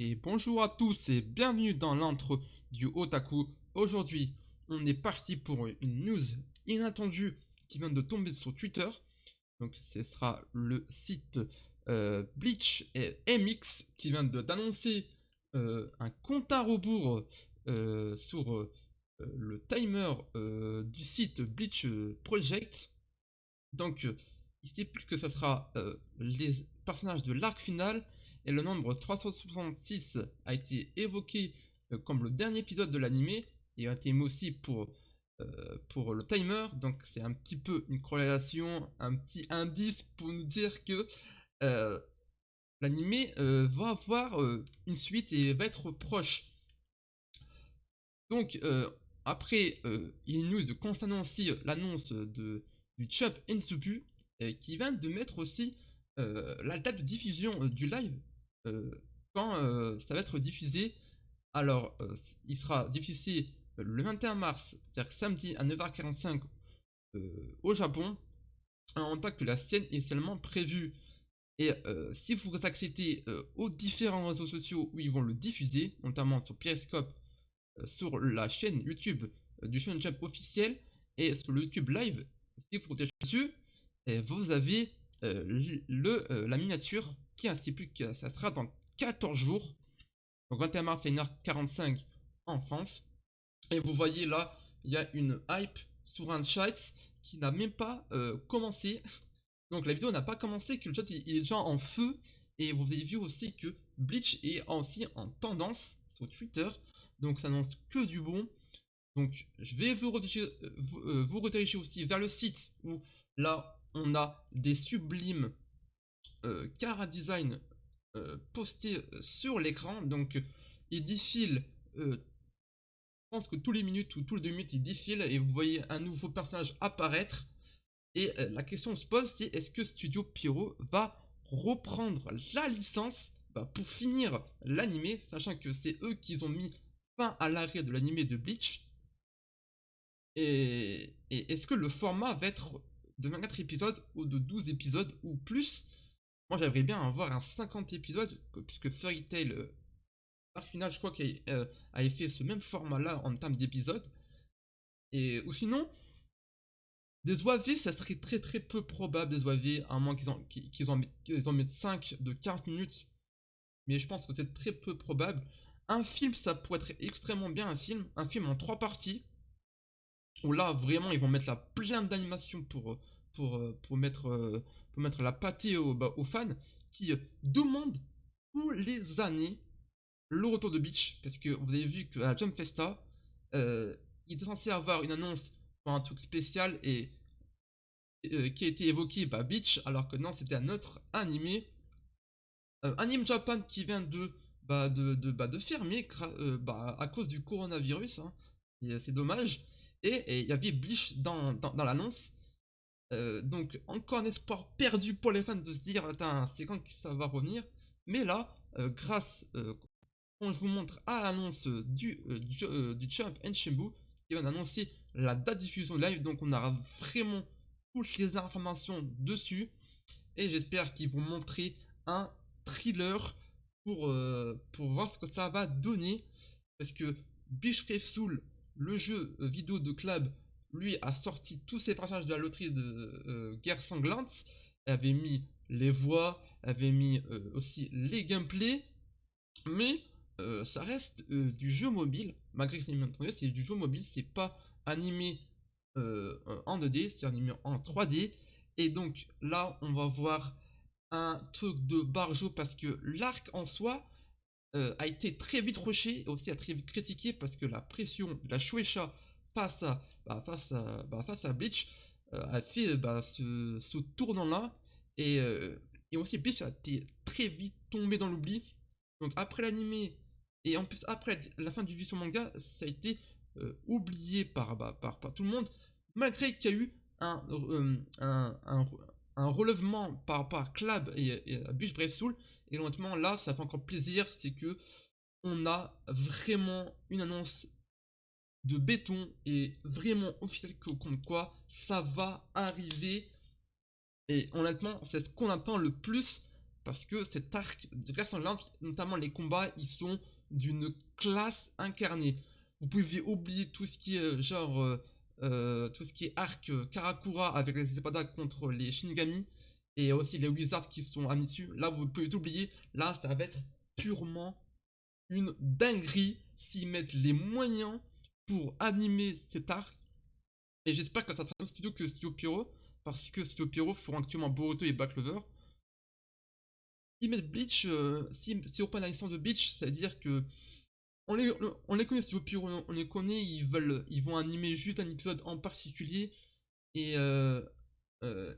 Et bonjour à tous et bienvenue dans l'intro du Otaku. Aujourd'hui, on est parti pour une news inattendue qui vient de tomber sur Twitter. Donc, ce sera le site Bleach et MX qui vient d'annoncer un compte à rebours sur le timer du site Bleach Project. Donc, il stipule que ce sera les personnages de l'arc final et le nombre 366 a été évoqué comme le dernier épisode de l'animé et a été mis aussi pour le timer. Donc, c'est un petit peu une corrélation, un petit indice pour nous dire que euh, l'animé va avoir une suite et va être proche. Donc, après, il nous concernant aussi l'annonce du Chop Ensupu, qui vient de mettre aussi la date de diffusion du live, euh, quand ça va être diffusé. Alors, il sera diffusé le 21 mars, c'est-à-dire samedi à 9h45 au Japon, en tant que la scène est seulement prévue. Et si vous accédez aux différents réseaux sociaux où ils vont le diffuser, notamment sur Periscope, sur la chaîne YouTube du Shonen Jump officiel et sur le YouTube Live, si vous êtes dessus, vous avez la miniature qui stipule que ça sera dans 14 jours, donc 21 mars à 1h45 en France. Et vous voyez là, il y a une hype sur un chat qui n'a même pas commencé. Donc la vidéo n'a pas commencé, que le chat il est déjà en feu. Et vous avez vu aussi que Bleach est aussi en tendance sur Twitter. Donc ça n'annonce que du bon. Donc je vais vous rediriger aussi vers le site où là on a des sublimes Cara Design postés sur l'écran. Donc il défile, je pense que tous les minutes ou tous les 2 minutes il défile et vous voyez un nouveau personnage apparaître. Et la question se pose, c'est est-ce que Studio Pierrot va reprendre la licence pour finir l'animé, sachant que c'est eux qui ont mis fin à l'arrêt de l'animé de Bleach. Et est-ce que le format va être de 24 épisodes ou de 12 épisodes ou plus? Moi j'aimerais bien avoir un 50 épisodes, puisque Fairy Tail, par final, je crois qu'il avait fait ce même format-là en termes d'épisodes. Ou sinon, des OAV, ça serait très très peu probable, des OAV, à moins qu'ils en mettent 5 de 40 minutes. Mais je pense que c'est très peu probable. Un film, ça pourrait être extrêmement bien, un film en 3 parties. Où là, vraiment, ils vont mettre la plein d'animation pour mettre la pâtée aux fans qui demandent tous les années le retour de Beach. Parce que vous avez vu qu'à Jump Festa, euh, il était censé avoir une annonce pour un truc spécial et qui a été évoqué Beach, alors que non, c'était un autre animé. Anime Japan qui vient de fermer à cause du coronavirus, hein. C'est dommage. Et il y avait Bleach dans l'annonce. Donc encore un espoir perdu pour les fans de se dire attends, c'est quand que ça va revenir. Mais là, grâce, quand je vous montre à l'annonce du Champ Shenmue, qui va annoncer la date de diffusion live, donc on aura vraiment toutes les informations dessus. Et j'espère qu'ils vont montrer un thriller pour voir ce que ça va donner. Parce que Beach Brave Soul, le jeu vidéo de Club, lui a sorti tous ses passages de la loterie de Guerre Sanglante, avait mis les voix, avait mis aussi les gameplays, mais ça reste du jeu mobile, malgré que c'est du jeu mobile, c'est pas animé en 2D, c'est animé en 3D. Et donc là, on va voir un truc de barjo parce que l'arc en soi a été très vite rushé et aussi a très vite critiqué parce que la pression de la Shueisha face à Bleach a fait ce tournant-là. Et, euh, et aussi Bleach a été très vite tombé dans l'oubli. Donc après l'animé et en plus après la fin du vision manga, ça a été oublié par tout le monde, malgré qu'il y a eu un relèvement par rapport à Club et à Bleach Brave Soul. Et honnêtement, là, ça fait encore plaisir, c'est que on a vraiment une annonce de béton et vraiment officielle comme quoi ça va arriver. Et honnêtement, c'est ce qu'on attend le plus parce que cet arc de glace sanglante, notamment les combats, ils sont d'une classe incarnée. Vous pouvez oublier tout ce qui est tout ce qui est arc Karakura avec les espadas contre les Shinigami et aussi les Wizards qui sont amis dessus. Là, vous pouvez oublier. Là, ça va être purement une dinguerie s'ils mettent les moyens pour animer cet arc. Et j'espère que ça sera le même studio que Studio Pierrot, parce que Studio Pierrot font actuellement Boruto et Black Clover. Ils mettent Bleach, si on prend la licence de Bleach, c'est-à-dire que on les connaît, Studio Pierrot, on les connaît, ils vont animer juste un épisode en particulier, et,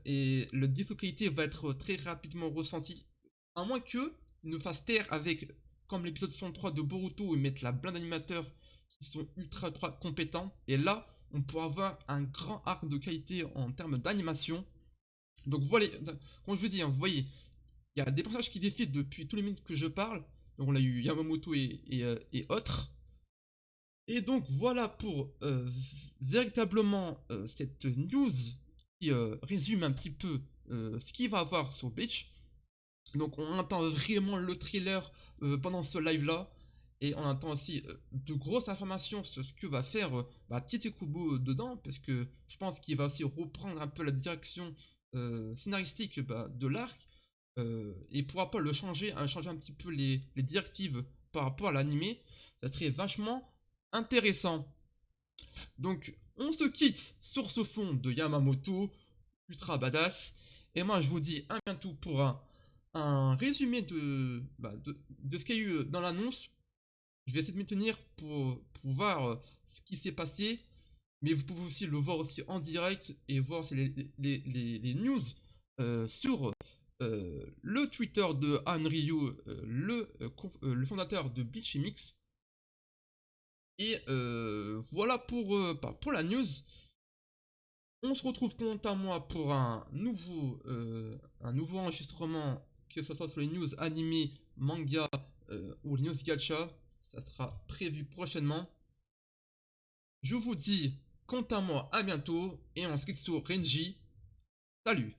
et le défaut de qualité va être très rapidement ressenti, à moins que ne fassent taire avec, comme l'épisode 63 de Boruto, ils mettent la blinde d'animateurs qui sont ultra compétents, et là, on pourra avoir un grand arc de qualité en termes d'animation. Donc voilà, comme je vous dis, hein, vous voyez, il y a des personnages qui défilent depuis tous les minutes que je parle. Donc on a eu Yamamoto et autres. Et donc voilà pour véritablement cette news qui résume un petit peu ce qu'il va avoir sur Bleach. Donc on attend vraiment le trailer pendant ce live là. Et on attend aussi de grosses informations sur ce que va faire Tite Kubo dedans. Parce que je pense qu'il va aussi reprendre un peu la direction scénaristique de l'arc. Et pourra pas le changer, hein, changer un petit peu les directives par rapport à l'animé. Ça serait vachement intéressant. Donc on se quitte sur ce fond de Yamamoto, ultra badass. Et moi je vous dis à bientôt pour un résumé de ce qu'il y a eu dans l'annonce. Je vais essayer de me tenir pour voir ce qui s'est passé. Mais vous pouvez aussi le voir aussi en direct et voir les news sur le Twitter de Han Ryu, le fondateur de Bleach Mix. Et voilà pour la news. On se retrouve quant à moi pour un nouveau enregistrement, que ce soit sur les news animées, manga ou les news gacha. Ça sera prévu prochainement. Je vous dis quant à moi à bientôt et on se quitte sur Renji. Salut!